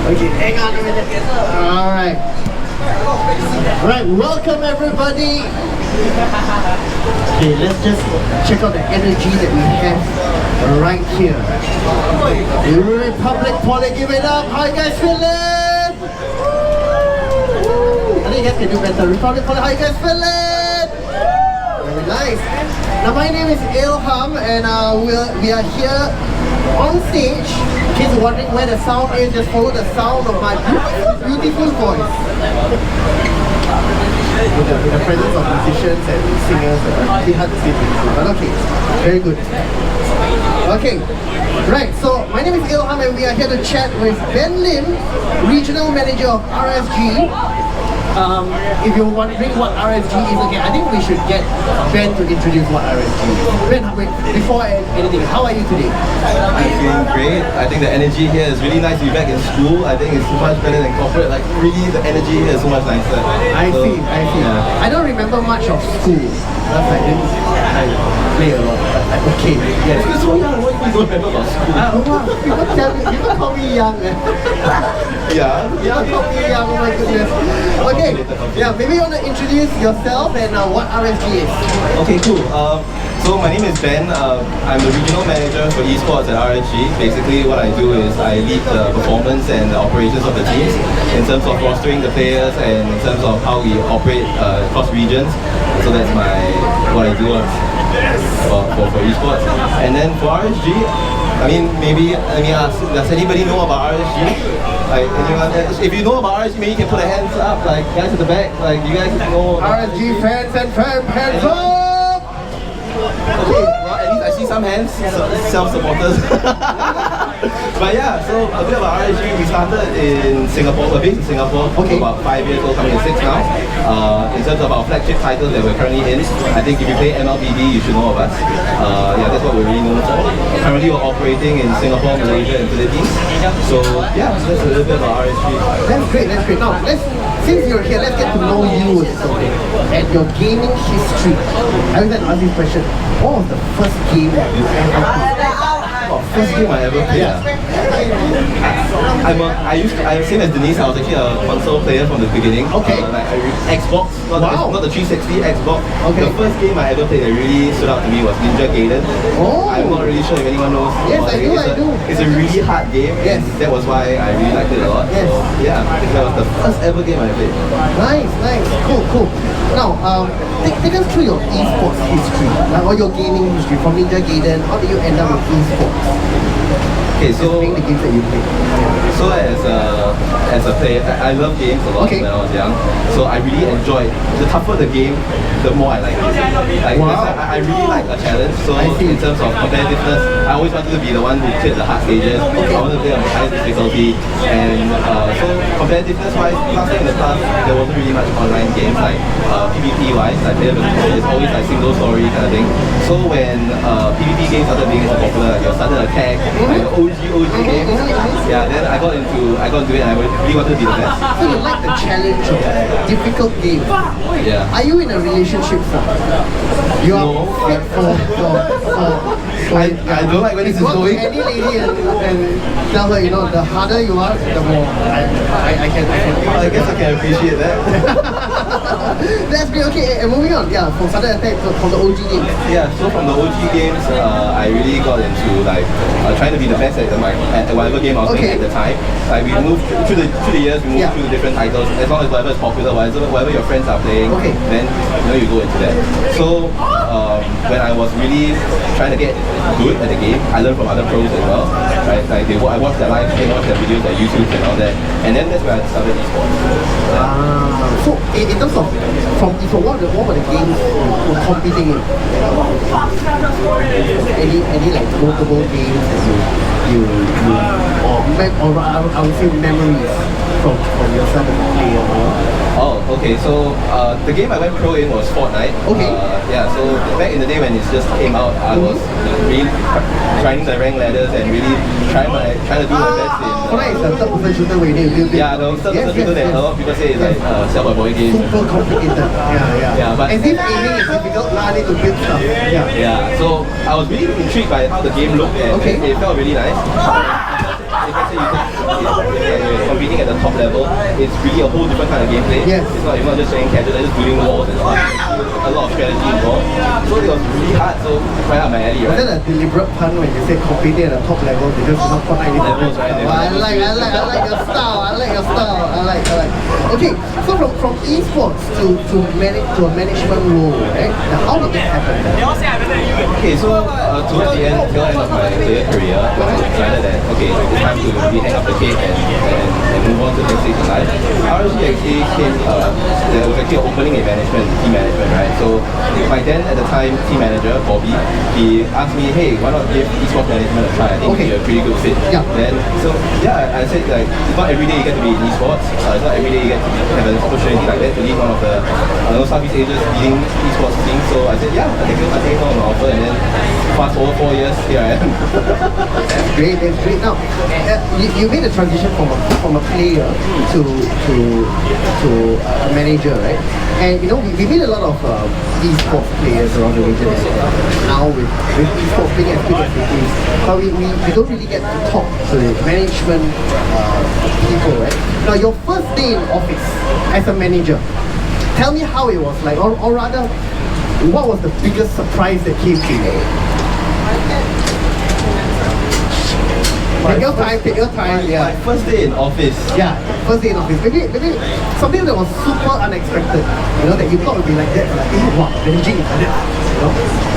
Okay, hang on a minute. Alright. Alright, welcome everybody. Okay, let's just check out the energy that we have right here. Republic Poly, give it up. How you guys feeling? I think you guys can do better. Republic Poly, how you guys feeling? Very nice. Now my name is Ilham and we are here on stage. In case you're wondering where the sound is, just follow the sound of my beautiful voice. With the presence of musicians and singers, it's really hard to say beautiful, but okay, very good. Okay, right, so my name is Ilham and we are here to chat with Ben Lim, Regional Manager of RSG. If you're wondering what RSG is, okay, I think we should get Ben to introduce what RSG is. Ben, wait, before anything, how are you today? I'm feeling great. I think the energy here is really nice to be back in school. I think it's much better than corporate. Like, really, the energy here is so much nicer. I see. Yeah. I don't remember much of school. That's like, I play a lot, but okay. Yeah, it's so young. What do you remember about school? People call me young. Yeah. People call me young, oh my goodness. Okay, yeah, maybe you want to introduce yourself and what RSG is. Okay, cool. So my name is Ben. I'm the Regional Manager for Esports at RSG. Basically what I do is I lead the performance and the operations of the teams in terms of rostering the players and in terms of how we operate across regions. So that's what I do for Esports. And then for RSG, I mean, maybe let me ask, does anybody know about RSG? Like, anyone, if you know about RSG, maybe you can put a hands up, like guys at the back, like you guys know RSG fans and hands up! Okay, well at least I see some hands, self-supporters. But yeah, so a bit about RSG, we started in Singapore, we're based in Singapore, okay. About 5 years old, coming in 6 now. In terms of our flagship titles that we're currently in, I think if you play MLBD, you should know of us. Yeah, that's what we're really known for. Currently we're operating in Singapore, Malaysia and Philippines. So yeah, that's a little bit about RSG. That's great. Now, since you're here, let's get to know you and your gaming history. I would like to ask you a question. What was the first game that you ever played? First game I ever played. I'm same as Denise. I was actually a console player from the beginning. Okay. Xbox, not the 360, Xbox. Okay. The first game I ever played that really stood out to me was Ninja Gaiden. Oh. I'm not really sure if anyone knows. Yes, I do. It's a really hard game. Yes. And that was why I really liked it a lot. Yes. So yeah, that was the first ever game I played. Nice. Cool. Now, take us through your esports history, or your gaming history from Ninja Gaiden. How did you end up with esports? Okay, so the games that you play. So as a player, I love games a lot when I was young. So I really enjoyed. The tougher the game, the more I like it. Like I really like a challenge. So in terms of competitiveness, I always wanted to be the one who cleared the hard stages. I wanted to play on the highest difficulty. And so competitiveness-wise, last time in the past, there wasn't really much online games like PvP-wise. I played it's always like single story kind of thing. So when PvP games started being so popular, like your Sudden Attack, like the OG games, yeah, then I got into it and I really wanted to be the best. So you like the challenge of difficult games? Yeah. Are you in a relationship for? You are no, I don't like when this is going. Any lady and tell her, the harder you are, the more I can. I guess I can appreciate that. That's great. Okay, and moving on. Yeah, from Sudden Attack from the OG games. Yeah, so from the OG games, I really got into trying to be the best at whatever game I was playing at the time. Like we moved through the years, we moved through the different titles. As long as whatever is popular, whatever your friends are playing, then you go into that. So when I was really trying to get good at the game, I learned from other pros as well. Right? Like I watched their live stream, watched their videos, their YouTube and all that, and then that's where I started esports. So in terms of what were the games you were competing in? Any like notable games that you or I would say memories from yourself as a player? Oh, okay. So the game I went pro in was Fortnite. Okay. Yeah. So back in the day when it just came out, I was really trying the rank ladders and really trying to do my best in. Fortnite is a third-person shooter where you build. Yeah, the third-person shooter that a lot of people say is like self-avoid game. Super complicated. Yeah. But as if aiming is difficult, I need to build stuff. Yeah. So I was really intrigued by how the game looked and it felt really nice. If let's say you compete top level, it's really a whole different kind of gameplay. Yes. You're not just playing casual, just building walls and stuff. A lot of strategy involved. So it was really hard, so right up my alley, right? Was that a deliberate pun when you said competing at the top level because you're not Fortnite levels, right? I like your style. I like. Okay, so from esports to a management role, right? Now, how did that happen? Okay, so towards the end of my player career, when I decided that okay, it's time to really hang up the cake and move on to the next stage in life, RSG actually came. There was actually an opening in team management, right? So by then at the time, team manager Bobby, he asked me, hey, why not give esports management a try? I think it'd be a pretty good fit. Yeah. Then I said like it's not every day you get to be in esports. It's not every day you get to have an opportunity like that to lead one of the Southeast Asia's leading esports teams. So I said yeah, I take on an offer, and then fast forward 4 years, here I am. That's great. Now, you made a transition from a player to a manager, right? And you know, we meet a lot of esports players around the region now with esports being as big as it is, but we don't really get to talk to the management people, right? Now, your first day in office as a manager, tell me how it was like, or rather, what was the biggest surprise that came to you? Take your time, yeah. My first day in office. Yeah, first day in office. Maybe something that was super unexpected, you know, that you thought would be like that, like, wow, managing is like that, you know?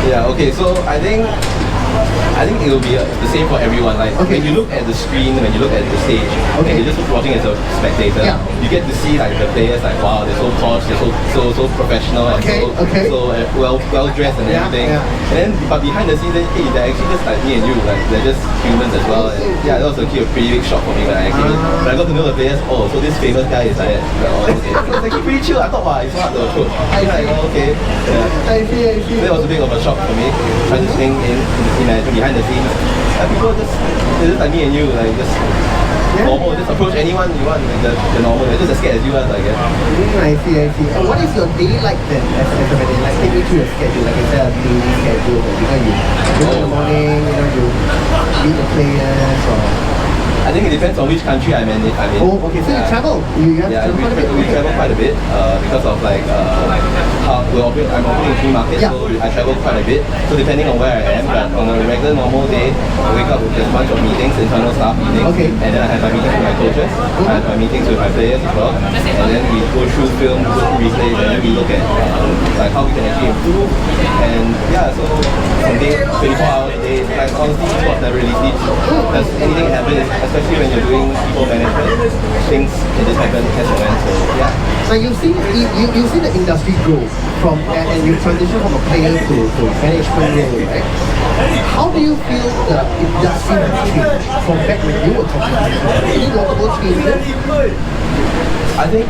Yeah, okay, so I think it will be the same for everyone. Like when you look at the screen, when you look at the stage, and you're just watching as a spectator, you get to see like the players like wow, they're so posh, they're so professional and so well dressed and everything. And then but behind the scenes, hey, they're actually just like me and you, like they're just humans as well. And yeah, that was actually a pretty big shock for me when I got to know the players. Oh, so this famous guy is like that. Oh, okay. So it's actually pretty chill. I thought wow, it's hard to approach. Okay. Yeah. I see. That was a bit of a shock for me, transitioning into the team management behind the scenes. People they're just like me and you, like just normal, just approach anyone you want, like the normal. They're just as scared as you are, I guess. I see. And what is your day like then as a manager? Like take me through your schedule, like is there a daily schedule that you in the morning, you meet the players or I think it depends on which country I'm in. Oh, okay. So you travel. You have to travel quite a bit. We travel quite a bit because of like how I'm operating in 3 markets, so I travel quite a bit. So depending on where I am, but on a regular normal day, I wake up with a bunch of meetings, internal staff meetings, and then I have my meetings with my coaches. I have my meetings with my players as well, and then we go through film, go through replays, and then we look at like how we can actually improve. And yeah, so from day 24 hours a day, like honestly, sports never really sleeps. Because anything can happen, especially when you're doing people management, things can just happen as and when. So yeah. Now you see the industry grow from and you transition from a player to management role, right? How do you feel the industry has changed from back when you were competing? Any notable changes? I think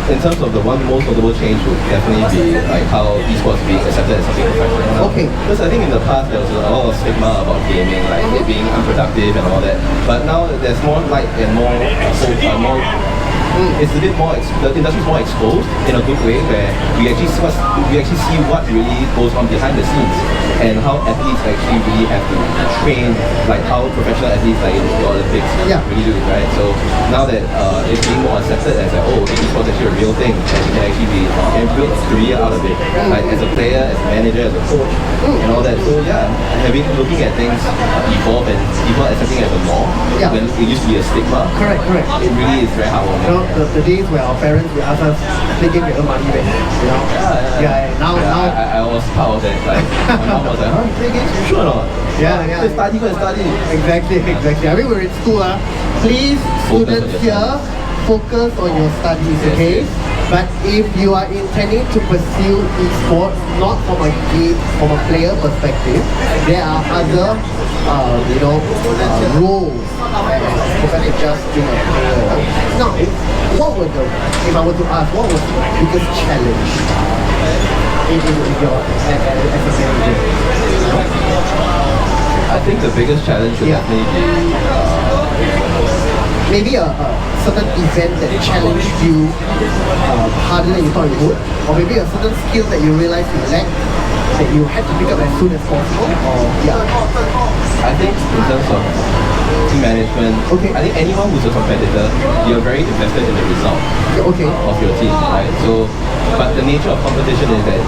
in terms of the most notable change would definitely be like how esports being accepted as something professional. Okay. Because I think in the past there was a lot of stigma about gaming, like it being unproductive and all that. But now there's more light and more it's a bit more, the industry is more exposed in a good way where we actually see what really goes on behind the scenes and how athletes actually really have to train, like how professional athletes like in the Olympics really do, right? So now that it's being more accepted as like, oh, esports is actually a real thing and you can actually build a career out of it, like as a player, as a manager, as a coach, and all that. So yeah, looking at things evolve and people accepting it as a norm when it used to be a stigma. Correct. It really is very hard. The days where our parents will ask us play game to earn money back, you know? Now I was part of that. Like my mom was like, huh, play games? You sure or not? Yeah. Go and study. Exactly. I mean we're in school, please students here focus on your studies, okay? But if you are intending to pursue esports, not from a player perspective, there are other roles compared to just being a player. Now, if I were to ask, what was the biggest challenge in your as a manager? I think the biggest challenge would definitely be maybe a certain event that challenged you harder than you thought it would, or maybe a certain skill that you realized you lacked that you had to pick up as soon as possible, or I think in terms of team management. Okay. I think anyone who's a competitor, you're very invested in the result of your team, right? So, but the nature of competition is that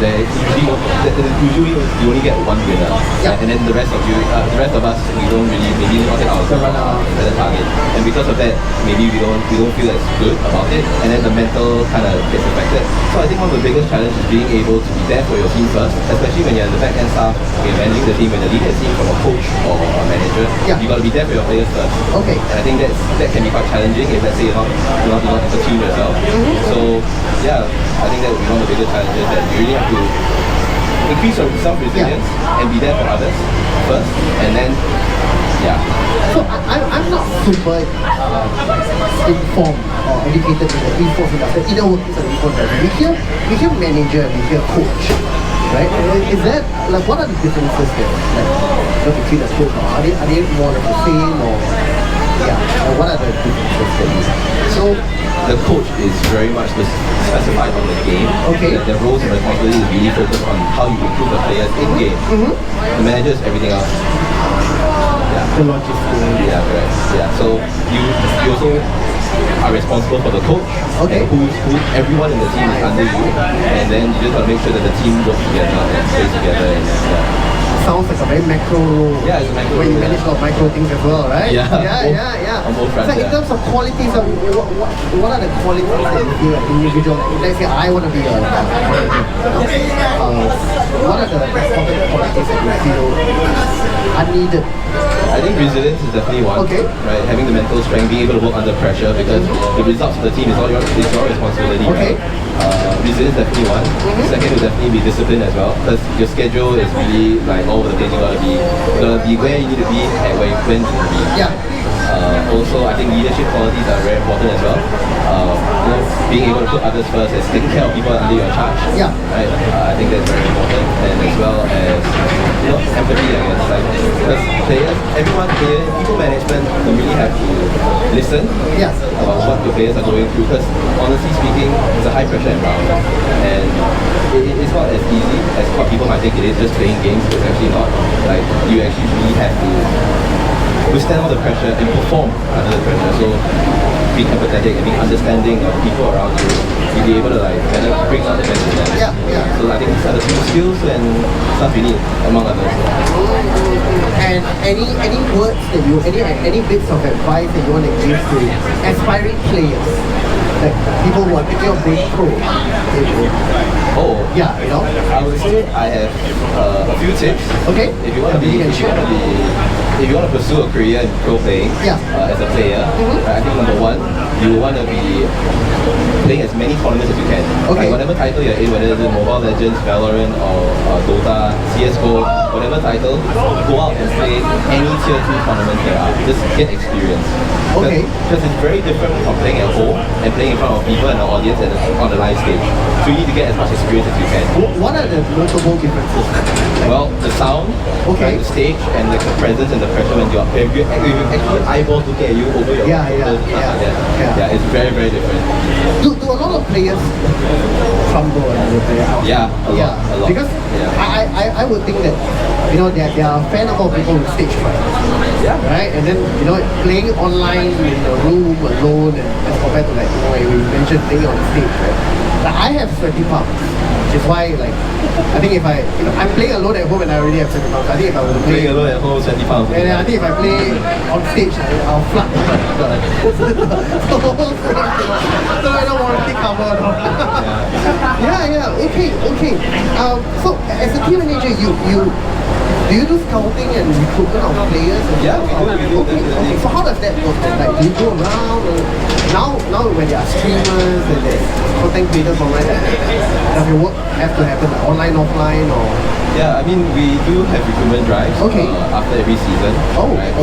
usually you only get one winner, right? And then the rest of us, we don't really maybe not hit our the target, and because of that, maybe we don't feel as good about it, and then the mental kind of gets affected. So I think one of the biggest challenges is being able to be there for your team first, especially when you're the back end staff, when you're managing the team, when you're leading a team from a coach or a manager. You got to be there for your players first. Okay. And I think that can be quite challenging if let's say you're not a team yourself. So yeah, I think that would be one of the biggest challenges, that you really have to increase your self-resilience and be there for others first, and then So I'm not super informed or educated in the esports industry, inner workings of the esports industry. We hear manager, we hear coach, right? Is that, like, what are the differences there? Like, between the coach, or are they more of the same, or what are the differences there? So the coach is very much specified on the game. Okay. The roles and responsibilities is really focused on how you improve the players in game. The manager is everything else. The logistics. Yeah, correct. Yeah. So you also are responsible for the coach. Okay. Who everyone in the team is under you, and then you just got to make sure that the team works together and plays together. And, sounds like a very macro role. Yeah, it's a macro where you role, manage a lot of micro things as well, right? On both fronts, so in terms of qualities, what are the qualities that you feel like individual? Let's say I want to be a manager. What are the important qualities that you feel are needed? I think resilience is definitely one. Okay. Right, having the mental strength, being able to work under pressure, because the results of the team is all your responsibility. Okay. Right? Resilience is definitely one. Second would definitely be discipline as well, because your schedule is really like all over the place. You gotta be where you need to be and when you need to be. Also, I think leadership qualities are very important as well. Being able to put others first, as taking care of people under your charge. Right. I think that's very important, and as well as empathy, I guess. Like, because people management, you really have to listen about what your players are going through. Because honestly speaking, it's a high pressure environment, and it's not as easy as what people might think it is. Just playing games, it's actually not. Like, you actually really have to withstand all the pressure and perform under the pressure. So being empathetic and being understanding of people around you, to be able to like kind of bring out the best in them. So I think these are the few skills and stuff you need, among others. And any words that you, any bits of advice that you want to give to aspiring players, like people who are thinking of being pro? I would say I have a few tips. Okay. If you want to pursue a career in pro playing as a player, I think number one, you want to be playing as many tournaments as you can. Okay. Like whatever title you're in, whether it's Mobile Legends, Valorant, or Dota, CSGO, whatever title, go out and play any tier 2 tournaments there are. Just get experience. Okay. Because it's very different from playing at home and playing in front of people and an audience and on the live stage. So you need to get as much experience as you can. What are the notable differences? Well, the sound, the stage, and like the presence and the pressure when you're if you actually eyeballs looking at you over your it's very, very different. Do a lot of players crumble when they play out? A lot. Because I would think that there are a fair number of people with stage fright. Right? And then playing online in a room alone, and as compared to like when we mentioned playing on the stage, right? Like, I have sweaty palms, which is why I think if I'm playing alone at home and I already have sweaty palms. I think if I were to play alone at home, sweaty palms. And I think if I play on stage, I'll flood so I don't warranty cover. Okay. So as a team manager, do you do scouting and recruitment of players? Okay. So how does that work then? Like, do you go around? Now when there are streamers and there's content creators online, does your work have to happen like online, offline, or? Yeah, I mean, we do have recruitment drives after every season.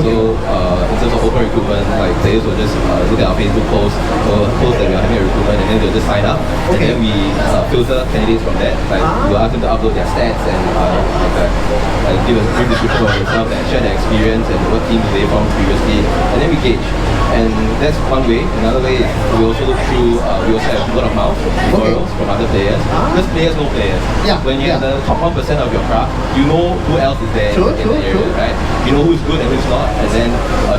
So in terms of open recruitment, like players will just look at our Facebook post that we are having a recruitment, and then they'll just sign up. And then we filter candidates from that. Like we'll ask them to upload their stats and give a brief description of themselves and share their experience and what teams they formed previously, and then we gauge And that's one way. Another way is we also look through, we also have word of mouth referrals from other players. Because players know players. When you're the top 1% of your craft, you know who else is there in the area, right? You know who's good and who's not. And then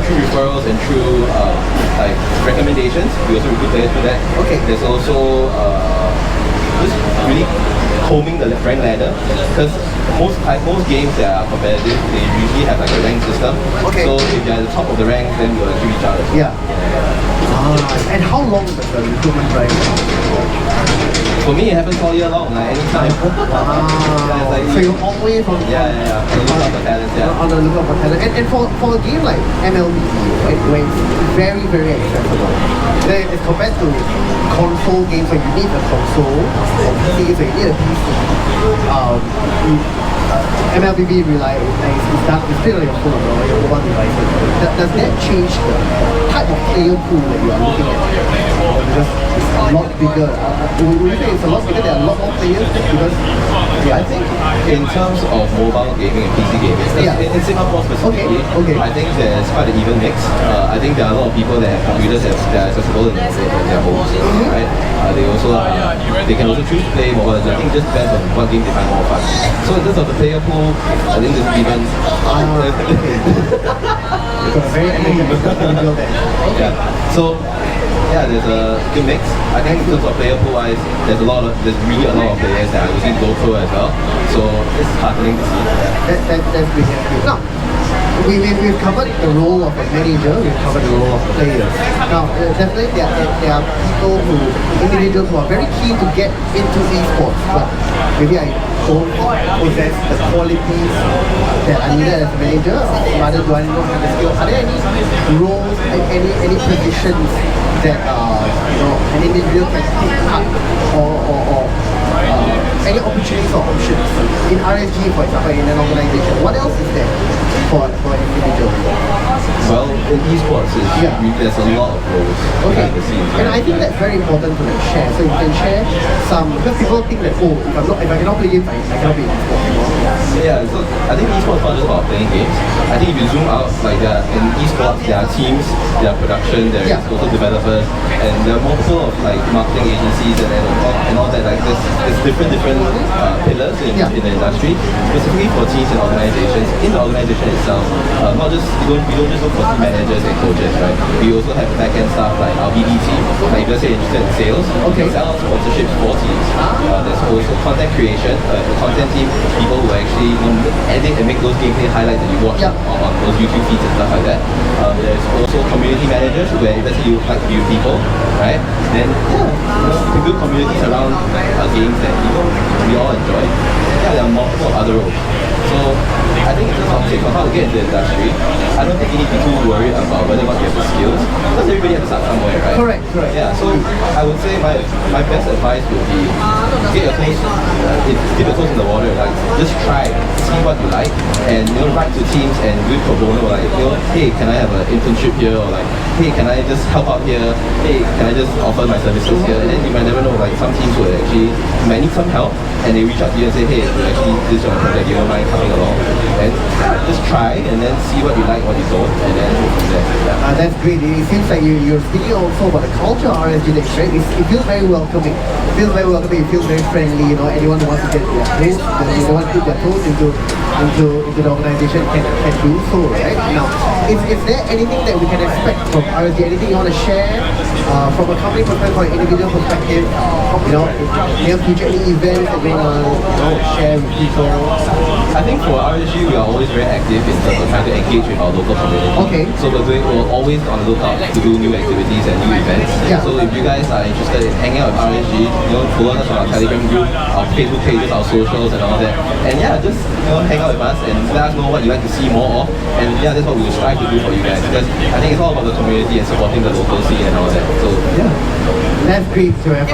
through referrals and through like recommendations, we also recruit players for that. There's also just really combing the rank ladder, because most games that are competitive, they usually have like a rank system. So if you're at the top of the rank, then you'll actually reach out as well. And how long does the recruitment drive? For me, it happens all year long, like anytime. Like, so you're always on the lookout for talent. On the lookout for talent. And for a game like MLB, right, where it's very, very accessible, as compared to console games where you need a console, or PC, so you need a PC. MLBB it's still on your phone or your mobile devices. Does that change the type of player pool that you are looking at? Because it's a lot bigger. Would you say it's a lot bigger? There are a lot more players because I think in terms of mobile gaming and PC gaming, in Singapore specifically, I think there's quite an even mix. I think there are a lot of people that have computers that are accessible in their homes, right? They also they can also choose to play mobile. I think it just depends on what game they find more fun. So in terms of the player pool, I think there's even very individual there. So there's a good mix. I think in terms of player pool wise, there's really a lot of players that are using GoPro as well. So it's heartening to see. That's really now. We've covered the role of a manager, we've covered the role of players. Now, definitely there are individuals who are very keen to get into esports, but maybe I don't possess the qualities that are needed as a manager, or rather do I not have the skills. Are there any roles, any positions that an individual can take up or any opportunities or options in RSG, for example, in an organization? What else is there for an individual? Well, in esports, there's a lot of roles behind the scenes. And I think that's very important to share. So you can share some, because people think that, if I cannot play games, I cannot be in esports. So I think esports is not just about playing games. I think if you zoom out, like in esports, there are teams, there are production, there is also developers, and there are multiple of like marketing agencies and all that. Like there's different pillars in the industry, specifically for teams and organizations. In the organization itself, we don't just look for team managers and coaches, right? We also have back-end staff like our BD team. Like if you're say interested in sales, sales sponsorships for teams. There's also content creation, the content team, people who actually edit and make those gameplay highlights that you watch on those YouTube feeds and stuff like that. There's also community managers where let's say you like to view people, right? Then the good communities around games that we all enjoy. There are multiple other roles. So I think in terms of tips on how to get into the industry, I don't think you need to be too worried about whether or not you have the skills, because everybody has to start somewhere, right? Correct. So I would say my best advice would be get your toes, dip your toes in the water, like just try, see what you like, and write to teams and do it pro bono, like hey, can I have an internship here, or like hey, can I just help out here, hey, can I just offer my services here, and then you might never know, like some teams will actually might need some help, and they reach out to you and say, hey, this is your project, you don't mind coming along, and just try and then see what you like, what you don't, and then go from there. That's great. It seems like you're speaking also about the culture of RSG, right? It feels very welcoming. It feels very friendly. Anyone who wants to get their toes, they want to put their toes into the organization can do so, right? Now, is there anything that we can expect from RSG? Anything you want to share from a company perspective or an individual perspective? Near future, any events that we want to share with people? I think for RSG, we are always very active in terms of trying to engage with our local community. So we're always on the lookout to do new activities and new events. So if you guys are interested in hanging out with RSG, follow us on our Telegram group, our Facebook pages, our socials and all that. And just hang out with us and let us know what you like to see more of. And that's what we will strive to do for you guys, because I think it's all about the community and supporting the local scene and all that. So that's great to have,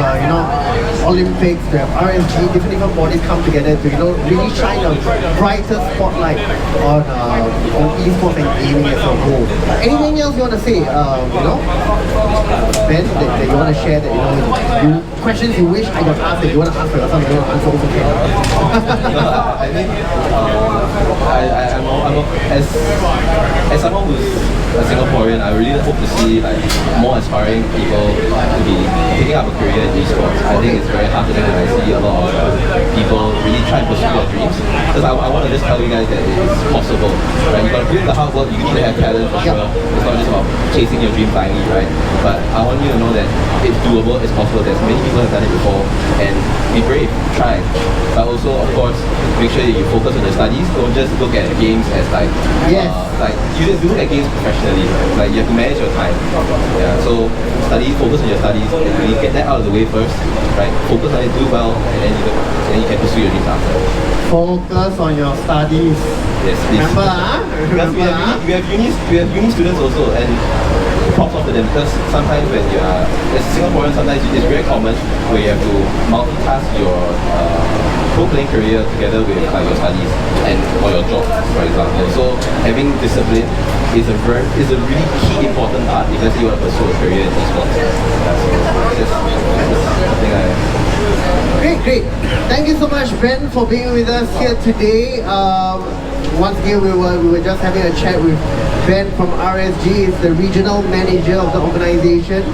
Olympics, to have RSG, different bodies come together to, really shine a brighter spotlight on esports and gaming as a whole. Anything else you want to say, Ben, that you want to share, that, questions you wish I got asked, that you want to ask for yourself, you want to answer also can. I think as someone who's a Singaporean, I really hope to see like more aspiring people to be taking up a career in esports. I think it's very heartening when I see a lot of people really try to pursue their dreams. Because I want to just tell you guys that it's possible, right? You got to put in the hard work. You need to have talent for sure. It's not just about chasing your dream blindly, right? But I want you to know that it's doable, it's possible. There's many people have done it before, and be brave, try. But also, of course, make sure that you focus on the studies. Don't just look at games as like you look at games professionally. Like you have to manage your time. Yeah. So focus on your studies, and really get that out of the way first, right? Focus on it, do well, and then you can pursue your dreams after. Focus on your studies. Yes, please. Remember, Because we have uni students also, and props off to them, because sometimes when you are as a Singaporean, sometimes it's very common where you have to multitask your pro playing career together with like your studies or your job, for example. So having discipline is a really key important part if let's say you want to pursue a career in esports. Yeah, so just something Great. Thank you so much, Ben, for being with us here today. Once again, we were just having a chat with Ben from RSG. It's the regional manager of the organization.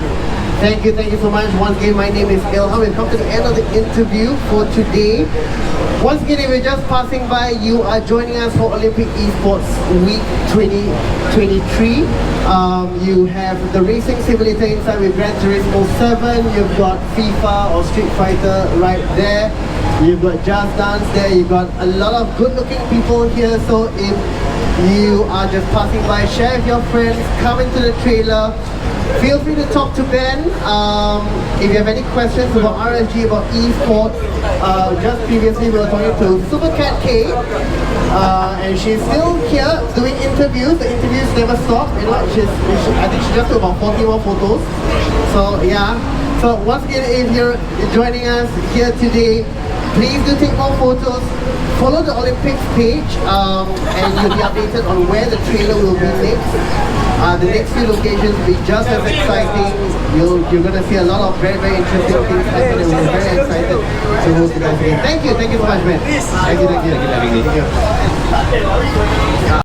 Thank you so much. Once again, my name is Ilham. We've come to the end of the interview for today. Once again, if you're just passing by, you are joining us for Olympic Esports Week 2023. You have the racing simulator inside with Gran Turismo 7. You've got FIFA or Street Fighter right there. You've got Just Dance there. You've got a lot of good-looking people here. So if you are just passing by, share with your friends, come into the trailer. Feel free to talk to Ben. If you have any questions about RSG, about esports, just previously we were talking to Supercat K, and she's still here doing interviews. The interviews never stop. I think she just took about 40 more photos. So yeah. So once again, if you're joining us here today, please do take more photos. Follow the Olympics page, and you'll be updated on where the trailer will be next. The next few locations will be just as exciting. You're going to see a lot of very interesting things happen, and we're very excited to host you guys again. Thank you so much, man. Thank you. Thank you for having me. Thank you.